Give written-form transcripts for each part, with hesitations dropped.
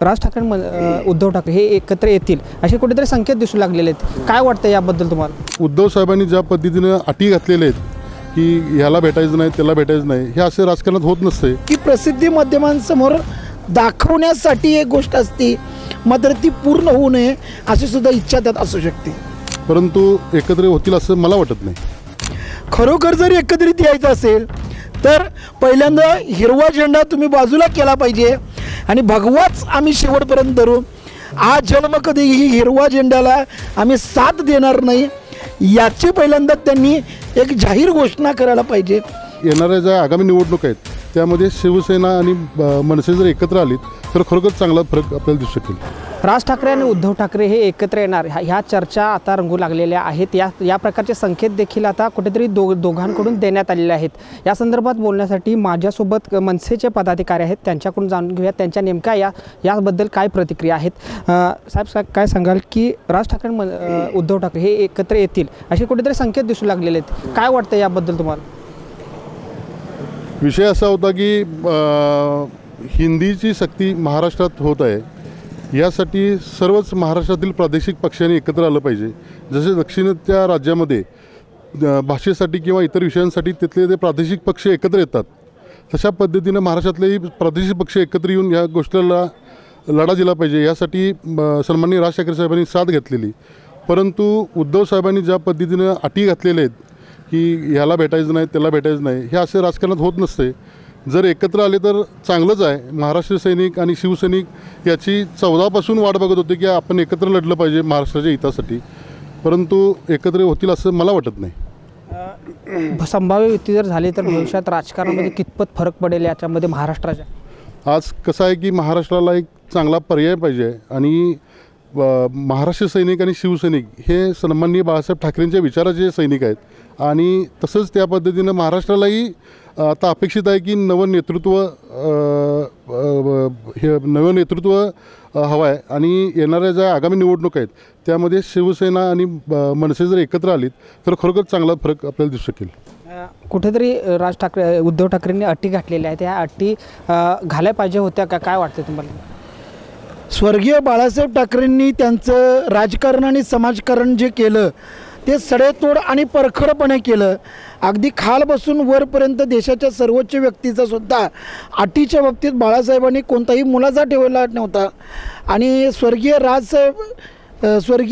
राज ठाकरे उद्धव ठाकरे हे एकत्र येतील असे कुठेतरी संकेत दिसू लागलेले आहेत. काय वाटतं याबद्दल तुम्हाला? उद्धव साहेबांनी ज्या पद्धतीनं अटी घातलेल्या आहेत की ह्याला भेटायचं नाही त्याला भेटायचं नाही, हे असे राजकारणात होत नसते की प्रसिद्धी माध्यमांसमोर दाखवण्यासाठी एक गोष्ट असते, मात्र ती पूर्ण होऊ नये अशी सुद्धा इच्छा त्यात असू शकते. परंतु एकत्र होतील असं मला वाटत नाही. खरोखर जर एकत्रित यायचं असेल तर पहिल्यांदा हिरवा झेंडा तुम्ही बाजूला केला पाहिजे आणि भगवाच आम्ही शेवटपर्यंत धरू. आज जन्म कधीही हिरवा झेंड्याला आम्ही साथ देणार नाही याची पहिल्यांदा त्यांनी एक जाहीर घोषणा करायला पाहिजे. येणाऱ्या ज्या आगामी निवडणूक आहेत त्यामध्ये शिवसेना आणि मनसे जर एकत्र आलीत तर खरोखर चांगला फरक आपल्याला दिसू शकेल. राज ठाकरे आणि उद्धव ठाकरे हे एकत्र येणार ह्या चर्चा आता रंगू लागलेल्या आहेत. या प्रकारचे संकेत देखील आता कुठेतरी दोघांकडून देण्यात आलेले आहेत. या संदर्भात बोलण्यासाठी माझ्यासोबत मनसेचे पदाधिकारी आहेत, त्यांच्याकडून जाणून घेऊया त्यांच्या नेमक्या याबद्दल काय प्रतिक्रिया आहेत. साहेब काय सांगाल की राज ठाकरे उद्धव ठाकरे हे एकत्र येतील असे कुठेतरी संकेत दिसू लागलेले आहेत. काय वाटतं याबद्दल तुम्हाला? विषय असा होता की हिंदीची सक्ती महाराष्ट्रात होत आहे, यासाठी सर्वच महाराष्ट्रातील प्रादेशिक पक्षांनी एकत्र आलं पाहिजे. जसे दक्षिणच्या राज्यामध्ये भाषेसाठी किंवा इतर विषयांसाठी तिथले ते प्रादेशिक पक्ष एकत्र येतात, तशा पद्धतीनं महाराष्ट्रातलेही प्रादेशिक पक्ष एकत्र येऊन या गोष्टीला लढा दिला पाहिजे. यासाठी सन्माननीय राज ठाकरे साहेबांनी साथ घेतलेली. परंतु उद्धव साहेबांनी ज्या पद्धतीनं अटी घातलेल्या आहेत की ह्याला भेटायचं नाही त्याला भेटायचं नाही, हे असे राजकारणात होत नसते. जर एकत्र आले तर चांगलंच आहे. महाराष्ट्र सैनिक आणि शिवसैनिक याची 14पासून वाट बघत होते की आपण एकत्र लढलं पाहिजे महाराष्ट्राच्या हितासाठी, परंतु एकत्र होतील असं मला वाटत नाही. संभाव्य युती जर झाली तर भविष्यात राजकारणामध्ये कितपत फरक पडेल याच्यामध्ये महाराष्ट्राच्या? आज कसं आहे की महाराष्ट्राला एक चांगला पर्याय पाहिजे आणि महाराष्ट्र सैनिक आणि शिवसैनिक हे सन्माननीय बाळासाहेब ठाकरेंच्या विचाराचे सैनिक आहेत आणि तसंच त्या पद्धतीनं महाराष्ट्रालाही आता अपेक्षित आहे की नवं नेतृत्व हवं आहे. आणि येणाऱ्या ज्या आगामी निवडणूक आहेत त्यामध्ये शिवसेना आणि मनसे जर एकत्र आलीत तर खरोखर चांगला फरक आपल्याला दिसू शकेल. कुठेतरी राज ठाकरे उद्धव ठाकरेंनी अटी घातलेल्या आहेत, ह्या अटी घालायला पाहिजे होत्या का? काय वाटतं तुम्हाला? स्वर्गीय बाळासाहेब ठाकरेंनी त्यांचं राजकारण आणि समाजकारण जे केलं ते सडेतोड आणि परखडपणे केलं. अगदी खालपासून वरपर्यंत देशाच्या सर्वोच्च व्यक्तीचा सुद्धा अटीच्या बाबतीत बाळासाहेबांनी कोणताही मुलाचा ठेवला नव्हता. आणि स्वर्गीय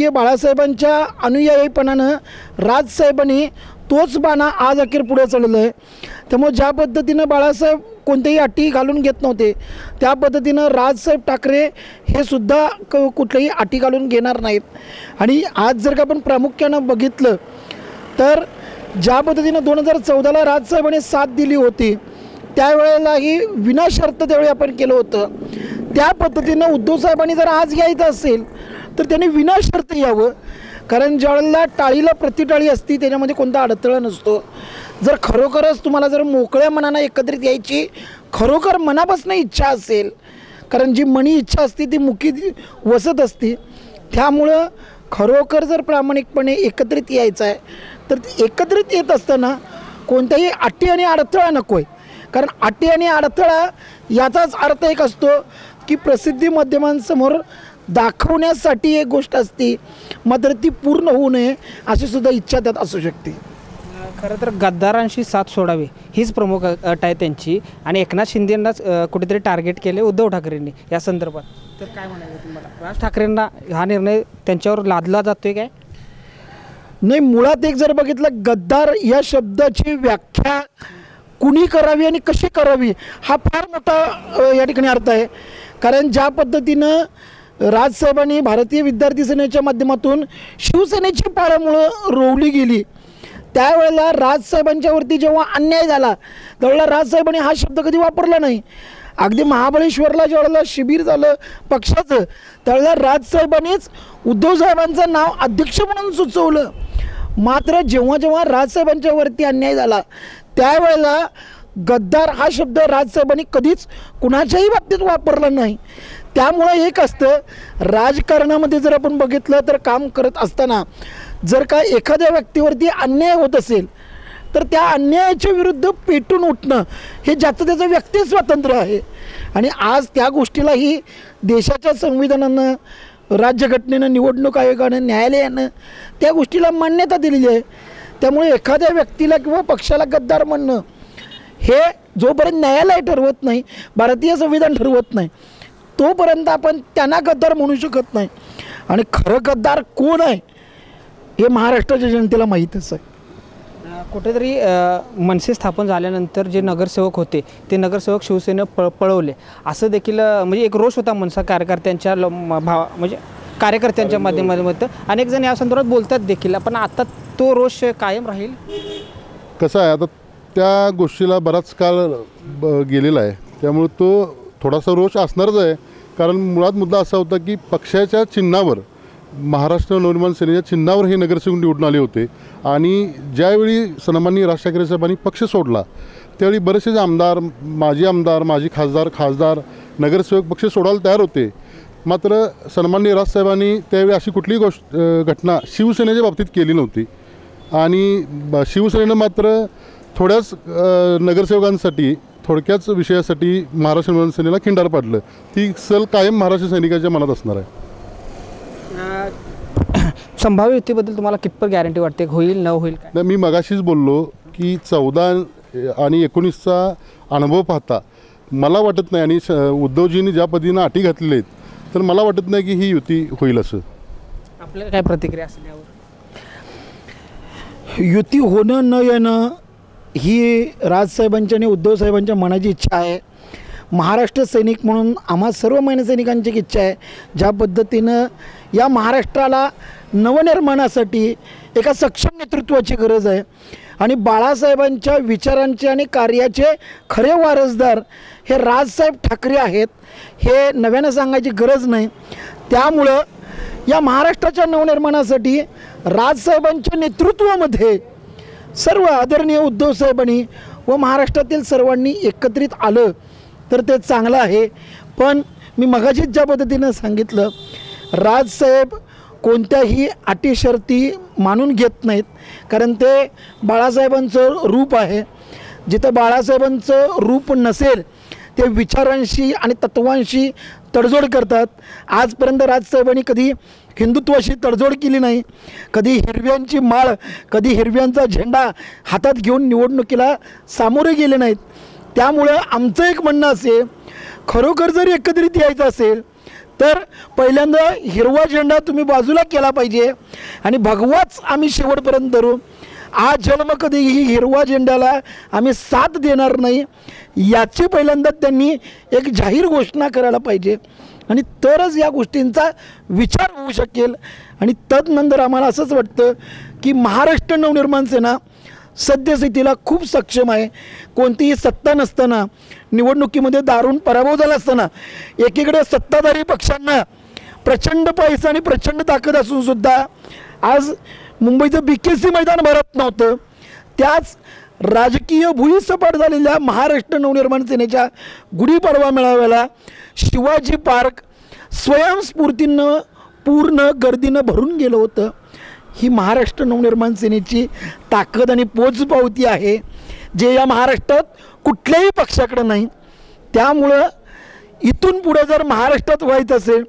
बाळासाहेबांच्या अनुयायीपणानं राजसाहेबांनी तोच बाणा आज अखेर पुढे चाललं आहे. त्यामुळे ज्या पद्धतीनं बाळासाहेब कोणत्याही अटी घालून घेत नव्हते त्या पद्धतीनं राजसाहेब ठाकरे हे सुद्धा कुठल्याही अटी घालून घेणार नाहीत. आणि आज जर का आपण प्रामुख्यानं बघितलं तर ज्या पद्धतीनं 2014ला राजसाहेबांनी साथ दिली होती त्यावेळेलाही विनाशर्त त्यावेळी आपण केलं होतं. त्या पद्धतीनं उद्धव साहेबांनी जर आज यायचं असेल तर त्यांनी विनाशर्त यावं, कारण ज्यावेळेला टाळीला प्रतिटाळी असती त्याच्यामध्ये कोणता अडथळा नसतो. जर खरोखरच तुम्हाला जर मोकळ्या मनानं एकत्रित यायची खरोखर मनापासून इच्छा असेल, कारण जी मनी इच्छा असते ती मुखी वसत असते, त्यामुळं खरोखर जर प्रामाणिकपणे एकत्रित यायचं आहे तर एकत्रित येत असताना कोणत्याही अटी आणि अडथळा नको आहे. कारण अटी आणि अडथळा याचाच अर्थ एक असतो की प्रसिद्धी माध्यमांसमोर दाखवण्यासाठी एक गोष्ट असते, मात्र ती पूर्ण होऊ नये अशी सुद्धा इच्छा त्यात असू शकते. खरं तर गद्दारांशी साथ सोडावी हीच प्रमुख अट आहे त्यांची आणि एकनाथ शिंदेंनाच कुठेतरी टार्गेट केले उद्धव ठाकरेंनी या संदर्भात. तर काय म्हणायचं तुम्हाला? राज ठाकरेंना हा निर्णय त्यांच्यावर लादला जातोय काय? नाही, मुळात एक जर बघितलं गद्दार या शब्दाची व्याख्या कुणी करावी आणि कशी करावी हा फार मोठा या ठिकाणी अर्थ आहे. कारण ज्या पद्धतीनं राजसाहेबांनी भारतीय विद्यार्थी सेनेच्या माध्यमातून शिवसेनेची पाळंमुळं रोवली गेली त्यावेळेला राजसाहेबांच्यावरती जेव्हा अन्याय झाला त्यावेळेला राजसाहेबांनी हा शब्द कधी वापरला नाही. अगदी महाबळेश्वरला ज्यावेळेला शिबिर झालं पक्षाचं त्यावेळेला राजसाहेबांनीच उद्धव साहेबांचं नाव अध्यक्ष म्हणून सुचवलं. मात्र जेव्हा जेव्हा राजसाहेबांच्यावरती अन्याय झाला त्यावेळेला गद्दार हा शब्द राजसाहेबांनी कधीच कुणाच्याही बाबतीत वापरला नाही. त्यामुळे एक असतं राजकारणामध्ये जर आपण बघितलं तर काम करत असताना जर का एखाद्या व्यक्तीवरती अन्याय होत असेल तर त्या अन्यायाच्या विरुद्ध पेटून उठणं हे ज्याचं त्याचं व्यक्ती स्वातंत्र्य आहे. आणि आज त्या गोष्टीलाही देशाच्या संविधानानं, राज्यघटनेनं, निवडणूक आयोगानं, न्यायालयानं त्या गोष्टीला मान्यता दिलेली आहे. त्यामुळे एखाद्या व्यक्तीला किंवा पक्षाला गद्दार म्हणणं हे जोपर्यंत न्यायालय ठरवत नाही, भारतीय संविधान ठरवत नाही, तोपर्यंत आपण त्यांना गद्दार म्हणू शकत नाही. आणि खरं गद्दार कोण आहे हे महाराष्ट्राच्या जनतेला माहीतच आहे. कुठेतरी मनसे स्थापन झाल्यानंतर जे नगरसेवक होते ते नगरसेवक शिवसेनेनं पळवले असं देखील म्हणजे एक रोष होता मनसा कार्यकर्त्यांच्या म्हणजे कार्यकर्त्यांच्या माध्यमातून अनेक जण या संदर्भात बोलतात देखील. पण आता तो रोष कायम राहील. कसं आहे, आता त्या गोष्टीला बराच काळ गेलेला आहे, त्यामुळे तो थोडासा रोष असणारच आहे. कारण मुळात मुद्दा असा होता की पक्षाच्या चिन्हावर, महाराष्ट्र नवनिर्माण सेनेच्या चिन्हावर हे नगरसेवक निवडून आले होते. आणि ज्यावेळी सन्माननीय राज ठाकरे साहेबांनी पक्ष सोडला त्यावेळी बरेचसे आमदार, माजी खासदार नगरसेवक पक्ष सोडायला तयार होते. मात्र सन्माननीय राजसाहेबांनी त्यावेळी अशी कुठलीही घटना शिवसेनेच्या बाबतीत केली नव्हती. आणि शिवसेनेनं मात्र थोड्याच नगरसेवकांसाठी, थोडक्याच विषयासाठी महाराष्ट्र नवनिर्माण सेनेला खिंडार पाडलं. ती सल कायम महाराष्ट्र सैनिकाच्या मनात असणार आहे. संभाव्य युतीबद्दल तुम्हाला कितपत गॅरंटी वाटते, होईल न होईल काय? मी मगाशीच बोललो की 14 आणि 19चा अनुभव पाहता मला वाटत नाही, आणि उद्धवजींनी ज्या पद्धतीनं अटी घातलेल्या आहेत तर मला वाटत नाही की ही युती होईल. असं आपल्याला काय प्रतिक्रिया असेल यावर? युती होणं न येणं ही राजसाहेबांच्या आणि उद्धवसाहेबांच्या मनाची इच्छा आहे. महाराष्ट्र सैनिक म्हणून आम्हा सर्व सैनिकांची इच्छा आहे, ज्या पद्धतीनं या महाराष्ट्राला नवनिर्माणासाठी एका सक्षम नेतृत्वाची गरज आहे. आणि बाळासाहेबांच्या विचारांचे आणि कार्याचे खरे वारसदार हे राजसाहेब ठाकरे आहेत, हे नव्यानं सांगायची गरज नाही. त्यामुळं या महाराष्ट्राच्या नवनिर्माणासाठी राजसाहेबांच्या नेतृत्वामध्ये सर्व आदरणीय उद्धवसाहेबांनी व महाराष्ट्रातील सर्वांनी एकत्रित आलं तर ते चांगलं आहे. पण मी मगाशीच ज्या पद्धतीनं सांगितलं, राजसाहेब कोणत्याही अटी शर्ती मानून घेत नाहीत, कारण ते बाळासाहेबांचं रूप आहे. जिथं बाळासाहेबांचं रूप नसेल ते विचारांशी आणि तत्वांशी तडजोड करतात. आजपर्यंत राजसाहेबांनी कधी हिंदुत्वाशी तडजोड केली नाही, कधी हिरव्यांची माळ, कधी हिरव्यांचा झेंडा हातात घेऊन निवडणुकीला सामोरे गेले नाहीत. त्यामुळं आमचं एक म्हणणं असेल, खरोखर जर एकत्रित यायचं असेल तर पहिल्यांदा हिरवा झेंडा तुम्ही बाजूला केला पाहिजे आणि भगवाच आम्ही शेवटपर्यंत धरू. आज जन्म कधीही हिरवा झेंड्याला आम्ही साथ देणार नाही याची पहिल्यांदा त्यांनी एक जाहीर घोषणा करायला पाहिजे. आणि तरच या गोष्टींचा विचार होऊ शकेल. आणि तदनंतर आम्हाला असंच वाटतं की महाराष्ट्र नवनिर्माण सेना सद्यस्थितीला खूप सक्षम आहे. कोणतीही सत्ता नसताना, निवडणुकीमध्ये दारुण पराभव झाला असताना, एकीकडे सत्ताधारी पक्षांना प्रचंड पैसा आणि प्रचंड ताकद असूनसुद्धा आज मुंबईचं BKC मैदान भरत नव्हतं. त्याच राजकीय भुईसपाट झालेल्या महाराष्ट्र नवनिर्माण सेनेच्या गुढीपाडवा मेळाव्याला शिवाजी पार्क स्वयंस्फूर्तीनं पूर्ण गर्दीनं भरून गेलं होतं. ही महाराष्ट्र नवनिर्माण सेनेची ताकद आणि पोचपावती आहे, जे या महाराष्ट्रात कुठल्याही पक्षाकडे नाही. त्यामुळं इथून पुढे जर महाराष्ट्रात व्हायचं असेल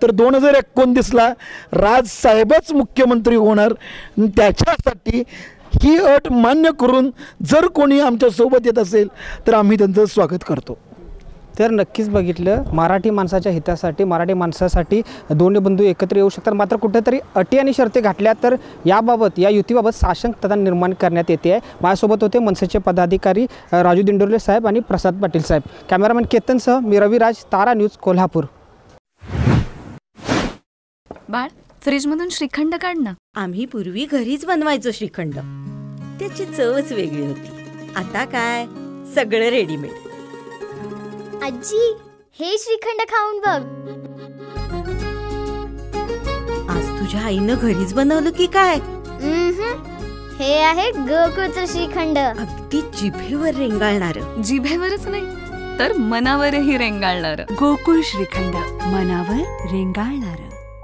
तर 2029ला राजसाहेबच मुख्यमंत्री होणार. त्याच्यासाठी ही अट मान्य करून जर कोणी आमच्यासोबत येत असेल तर आम्ही त्यांचं स्वागत करतो. तर नक्कीच बघितलं, मराठी माणसाच्या हितासाठी, मराठी माणसासाठी दोन्ही बंधू एकत्र येऊ शकतात. मात्र कुठेतरी अटी आणि शर्ती घातल्या तर याबाबत, या युतीबाबत साशंकता निर्माण करण्यात येते आहे. माझ्यासोबत होते मनसेचे पदाधिकारी राजू दिंडोरले साहेब आणि प्रसाद पाटील साहेब. कॅमेरामॅन केतनसह मी रविराज, तारा न्यूज, कोल्हापूर. बाळ, फ्रीजमधून श्रीखंड काढ ना. आम्ही पूर्वी घरीच बनवायचो श्रीखंड, त्याची चवच वेगळी होती. आता काय सगळं रेडीमेड. आजी, हे श्रीखंड खाऊन बघ. आज तुझ्या आईनं घरीच बनवलं की काय? हे आहे गोकुळचं श्रीखंड. अगदी जिभेवर रेंगाळणार. जिभेवरच नाही तर मनावरही रेंगाळणार. गोकुळ श्रीखंड, मनावर रेंगाळणार.